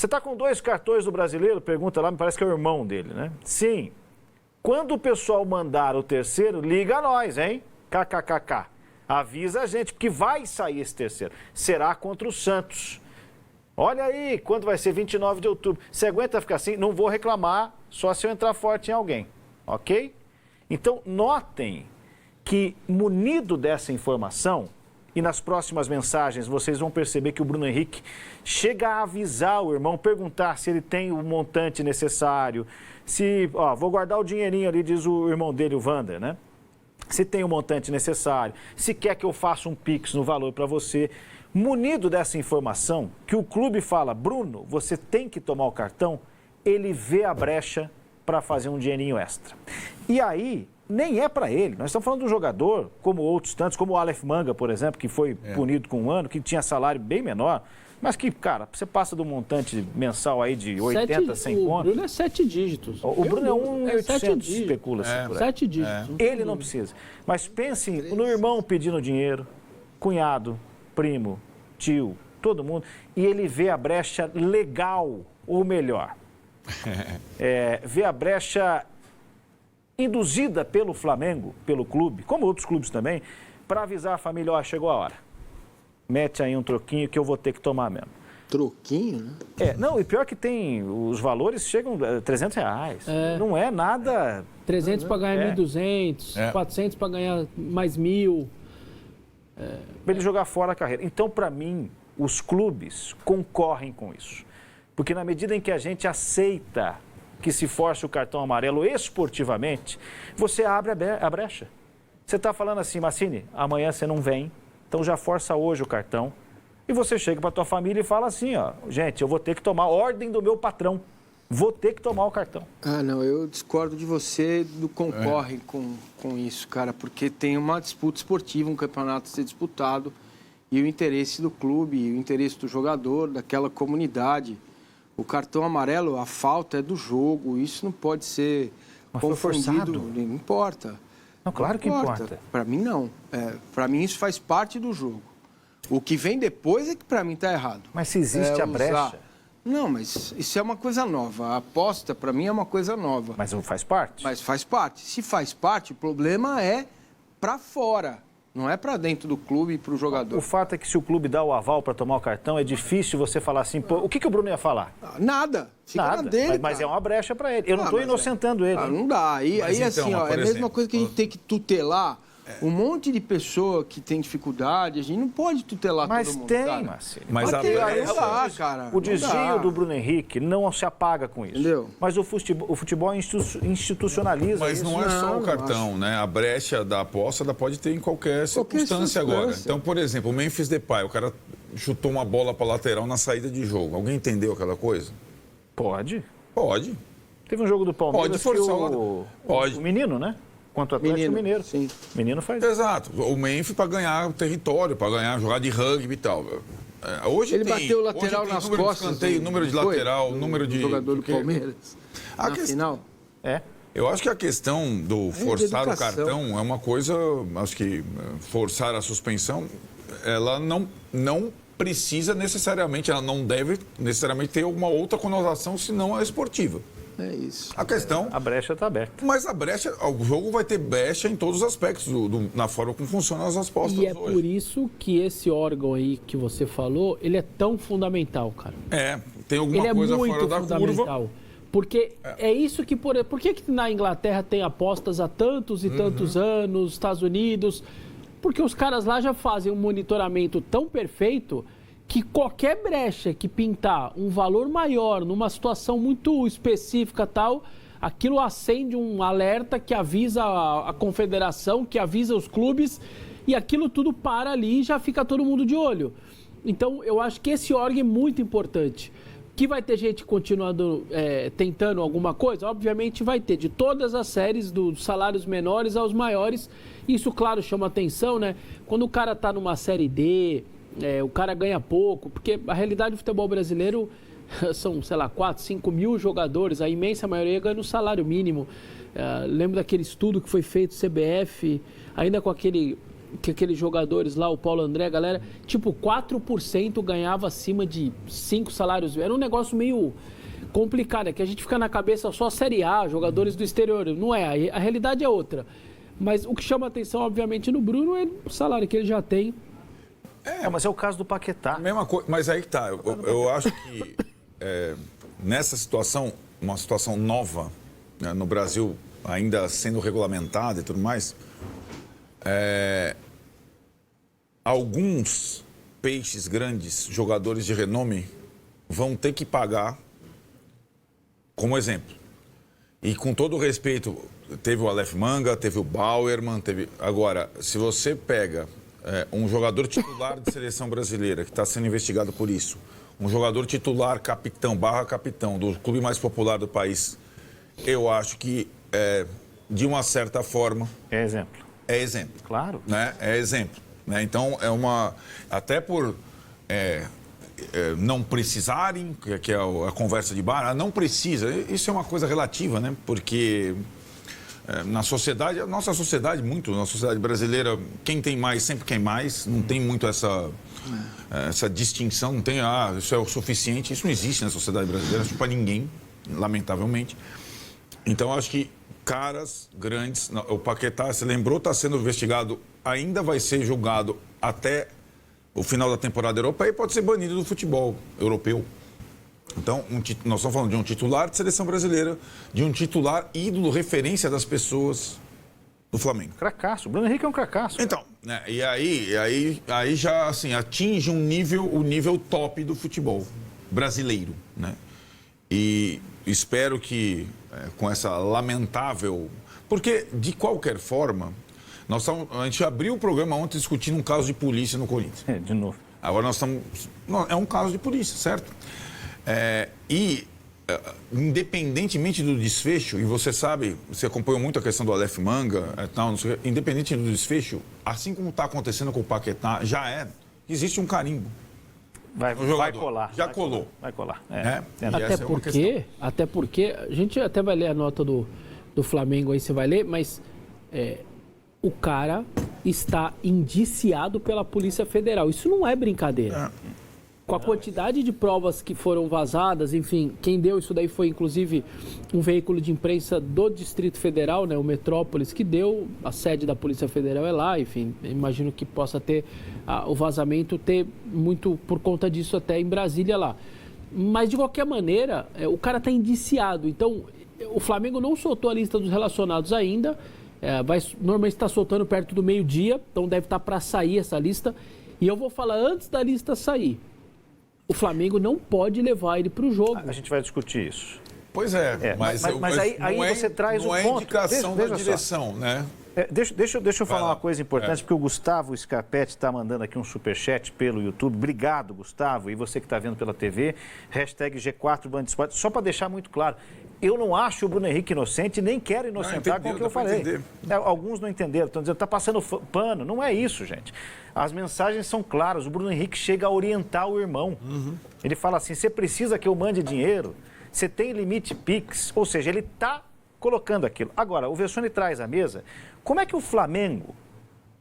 Você está com 2 cartões do Brasileiro? Pergunta lá, me parece que é o irmão dele, né? Sim. Quando o pessoal mandar o terceiro, liga a nós, hein? KKKK. Avisa a gente, porque vai sair esse terceiro. Será contra o Santos. Olha aí, quando vai ser 29 de outubro. Você aguenta ficar assim? Não vou reclamar, só se eu entrar forte em alguém, ok? Então, notem que, munido dessa informação, e nas próximas mensagens vocês vão perceber que o Bruno Henrique chega a avisar o irmão, perguntar se ele tem o montante necessário, se, vou guardar o dinheirinho ali, diz o irmão dele, o Wander, né? Se tem o montante necessário, se quer que eu faça um Pix no valor para você. Munido dessa informação, que o clube fala, Bruno, você tem que tomar o cartão, ele vê a brecha para fazer um dinheirinho extra. E aí, nem é para ele. Nós estamos falando de um jogador, como outros tantos, como o Aleph Manga, por exemplo, que foi punido com 1 ano, que tinha salário bem menor, mas que, cara, você passa do montante mensal aí de 80, 100 contos. O Bruno é 7 dígitos. O Bruno é 1.800, especula-se. 7 dígitos. Ele não precisa. Mas pensem no irmão pedindo dinheiro, cunhado, primo, tio, todo mundo, e ele vê a brecha legal, ou melhor, vê a brecha induzida pelo Flamengo, pelo clube, como outros clubes também, para avisar a família, chegou a hora. Mete aí um troquinho que eu vou ter que tomar mesmo. Troquinho, né? Não, e pior que tem, os valores chegam a R$300. Não é nada... 300 para ganhar 1.200, 400 para ganhar mais 1.000. Para ele jogar fora a carreira. Então, para mim, os clubes concorrem com isso. Porque na medida em que a gente aceita que se force o cartão amarelo esportivamente, você abre a brecha. Você está falando assim, Massini, amanhã você não vem, então já força hoje o cartão. E você chega para a tua família e fala assim, gente, eu vou ter que tomar ordem do meu patrão. Vou ter que tomar o cartão. Não, eu discordo de você do concorre com isso, cara, porque tem uma disputa esportiva, um campeonato a ser disputado, e o interesse do clube, o interesse do jogador, daquela comunidade. O cartão amarelo, a falta é do jogo, isso não pode ser confundido. Não importa. Não, claro que importa. Para mim, não. Para mim, isso faz parte do jogo. O que vem depois é que para mim está errado. Mas se existe a brecha... Não, mas isso é uma coisa nova. A aposta, para mim, é uma coisa nova. Mas não faz parte? Mas faz parte. Se faz parte, o problema é para fora. Não é para dentro do clube e para o jogador. O fato é que se o clube dá o aval para tomar o cartão, é difícil você falar assim, pô, o que o Bruno ia falar? Nada. Fica na dele, mas é uma brecha para ele. Eu não estou inocentando ele. Não dá. Aí então, assim, é a mesma coisa que a gente tem que tutelar. Um monte de pessoa que tem dificuldade, a gente não pode tutelar todo mundo. Mas tem, Marcelo. Mas o desvio do Bruno Henrique não se apaga com isso. Entendeu? Mas o futebol institucionaliza Mas isso. não é só o cartão, né? A brecha da aposta ela pode ter em qualquer circunstância agora. Então, por exemplo, o Memphis Depay, o cara chutou uma bola para lateral na saída de jogo. Alguém entendeu aquela coisa? Pode. Pode. Teve um jogo do Palmeiras pode forçar o menino, né? Quanto o Atlético Mineiro. Sim. Menino faz Exato. O Memphis para ganhar o território, para jogar de rugby e tal. Hoje ele bateu o lateral nas número costas. De escanteio, número de lateral, número de... jogador do Palmeiras. Na final. Eu acho que a questão do forçar o cartão é uma coisa... Acho que forçar a suspensão, ela não precisa necessariamente, ela não deve necessariamente ter alguma outra conotação, senão a esportiva. É isso. A questão... A brecha está aberta. Mas a brecha, o jogo vai ter brecha em todos os aspectos, na forma como funcionam as apostas hoje. E hoje. Por isso que esse órgão aí que você falou, ele é tão fundamental, cara. Tem alguma coisa fora da fundamental. Curva. Porque é isso que... Por que na Inglaterra tem apostas há tantos e tantos anos, Estados Unidos? Porque os caras lá já fazem um monitoramento tão perfeito que qualquer brecha que pintar um valor maior numa situação muito específica tal, aquilo acende um alerta que avisa a confederação, que avisa os clubes, e aquilo tudo para ali e já fica todo mundo de olho. Então, eu acho que esse órgão é muito importante. Que vai ter gente continuando tentando alguma coisa? Obviamente vai ter, de todas as séries, dos salários menores aos maiores. Isso, claro, chama atenção, né? Quando o cara tá numa série D... o cara ganha pouco, porque a realidade do futebol brasileiro são, 4, 5 mil jogadores, a imensa maioria ganha no salário mínimo. Lembro daquele estudo que foi feito CBF, ainda com aquele que aqueles jogadores lá, o Paulo André, a galera, tipo, 4% ganhava acima de 5 salários. Era um negócio meio complicado, é que a gente fica na cabeça só Série A, jogadores do exterior. Não é, a realidade é outra. Mas o que chama atenção, obviamente, no Bruno é o salário que ele já tem. Mas é o caso do Paquetá. Mesma coisa, mas aí que tá. Eu acho que nessa situação, uma situação nova, né, no Brasil, ainda sendo regulamentada e tudo mais, alguns peixes grandes, jogadores de renome, vão ter que pagar, como exemplo. E com todo o respeito, teve o Aleph Manga, teve o Bauerman, Agora, se você pega um jogador titular de seleção brasileira que está sendo investigado por isso, um jogador titular capitão do clube mais popular do país, eu acho que, de uma certa forma... É exemplo. É exemplo. Claro. Né? É exemplo. Né? Então, até por não precisarem, que é a conversa de bar, não precisa. Isso é uma coisa relativa, né? Porque... na sociedade, a nossa sociedade brasileira, quem tem mais sempre quer mais, não tem muito essa distinção, não tem, isso é o suficiente, isso não existe na sociedade brasileira, acho que para ninguém, lamentavelmente. Então, acho que caras grandes, o Paquetá, se lembrou, está sendo investigado, ainda vai ser julgado até o final da temporada europeia e pode ser banido do futebol europeu. Então, nós estamos falando de um titular de seleção brasileira, de um titular ídolo, referência das pessoas do Flamengo. Cracaço. O Bruno Henrique é um cracaço. Então, né, e aí já assim, atinge o nível top do futebol brasileiro, né? E espero que com essa lamentável... Porque, de qualquer forma, a gente abriu o programa ontem discutindo um caso de polícia no Corinthians. De novo. Agora nós estamos... É um caso de polícia, certo? Independentemente do desfecho, e você sabe, você acompanhou muito a questão do Aleph Manga, independente do desfecho, assim como está acontecendo com o Paquetá, existe um carimbo. Vai colar. Já colou. Vai colar. Até porque, a gente até vai ler a nota do Flamengo aí, você vai ler, mas o cara está indiciado pela Polícia Federal. Isso não é brincadeira. Com a quantidade de provas que foram vazadas, enfim, quem deu isso daí foi, inclusive, um veículo de imprensa do Distrito Federal, né, o Metrópolis, que deu, a sede da Polícia Federal é lá, enfim, imagino que possa ter o vazamento, ter muito por conta disso até em Brasília lá. Mas, de qualquer maneira, o cara está indiciado, então, o Flamengo não soltou a lista dos relacionados ainda, normalmente está soltando perto do meio-dia, então deve estar para sair essa lista, e eu vou falar antes da lista sair. O Flamengo não pode levar ele para o jogo. A gente vai discutir isso. Pois mas aí você traz o ponto. Não é indicação da direção, né? Deixa eu falar uma coisa importante, porque o Gustavo Scarpetti está mandando aqui um superchat pelo YouTube. Obrigado, Gustavo. E você que está vendo pela TV, #G4 Band Esporte. Só para deixar muito claro, eu não acho o Bruno Henrique inocente, nem quero inocentar com o que eu falei. Alguns não entenderam, estão dizendo que está passando pano. Não é isso, gente. As mensagens são claras. O Bruno Henrique chega a orientar o irmão. Ele fala assim, você precisa que eu mande dinheiro? Você tem limite Pix? Ou seja, ele está colocando aquilo. Agora, o Vessone traz à mesa, como é que o Flamengo,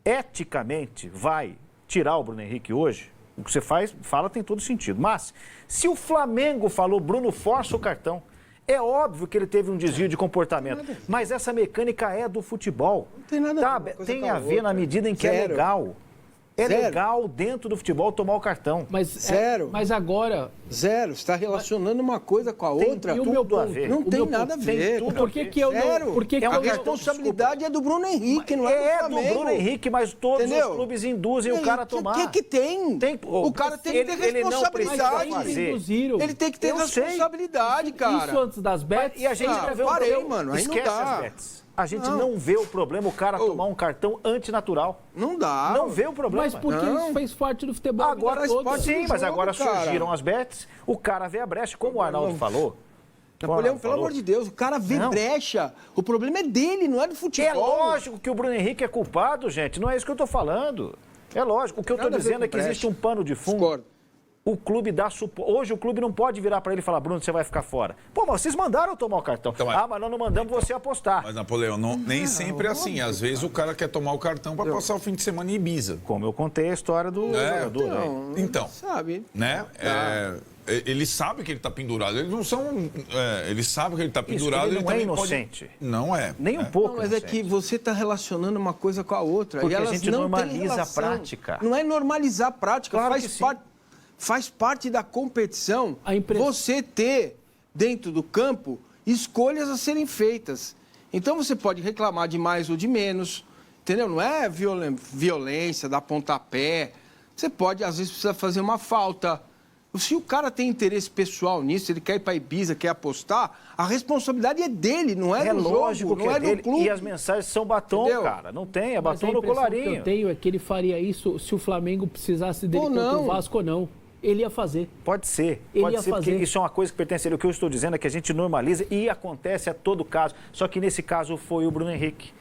eticamente, vai tirar o Bruno Henrique hoje? O que você fala tem todo sentido. Mas, se o Flamengo falou, Bruno, força o cartão, é óbvio que ele teve um desvio de comportamento. Mas essa mecânica é do futebol. Não tem nada tem a ver na medida em que é legal. É legal dentro do futebol tomar o cartão. Mas agora... Zero. Você está relacionando uma coisa com a outra. Tem tudo a ver. Não tem nada a ver. Por que que eu não... A responsabilidade é do Bruno Henrique, não é do Flamengo. É do Bruno Henrique, mas todos os clubes induzem o cara a tomar. O que tem? O cara tem que ter responsabilidade. Ele tem que ter responsabilidade, cara. Isso antes das bets? E a gente não vê o problema. Mano. Esquece as bets. A gente não vê o problema, o cara tomar um cartão antinatural. Não dá. Não vê o problema. Mas porque isso fez parte do futebol. Agora sim, mas agora surgiram as bets, o cara vê a brecha, como o Arnaldo falou. Napoleão, pelo amor de Deus, o cara vê brecha. O problema é dele, não é do futebol. É lógico que o Bruno Henrique é culpado, gente. Não é isso que eu estou falando. É lógico. O que eu estou dizendo é que existe um pano de fundo. Discordo. o clube dá suporte. Hoje o clube não pode virar para ele e falar, Bruno, você vai ficar fora. Pô, mas vocês mandaram eu tomar o cartão. Então, mas nós não mandamos você apostar. Mas, Napoleão, nem sempre é assim. Às vezes o cara quer tomar o cartão para passar o fim de semana em Ibiza. Como eu contei a história do jogador. Então, sabe? Né? Ele sabe que ele está pendurado. Eles não são... ele sabe que ele está pendurado. Ele não é inocente. Não é. Nem um pouco. Não, mas inocente. é que você está relacionando uma coisa com a outra. Porque e elas a gente não normaliza a prática. Não é normalizar a prática. Claro que sim. Faz parte da competição A você ter, dentro do campo, escolhas a serem feitas. Então você pode reclamar de mais ou de menos, entendeu? Não é violência, dar pontapé. Você pode, às vezes, precisa fazer uma falta. Se o cara tem interesse pessoal nisso, ele quer ir para Ibiza, quer apostar, a responsabilidade é dele, não é do lógico jogo, que não é dele. do clube. E as mensagens são batom, Entendeu? cara. Não tem, é Mas batom a no impressão colarinho. que eu tenho é que ele faria isso se o Flamengo precisasse dele Ou contra não. o Vasco ou não. Ele ia fazer. Pode ser, Ele pode ia ser, porque fazer. isso é uma coisa que pertence a ele. O que eu estou dizendo é que a gente normaliza e acontece a todo caso. Só que nesse caso foi o Bruno Henrique.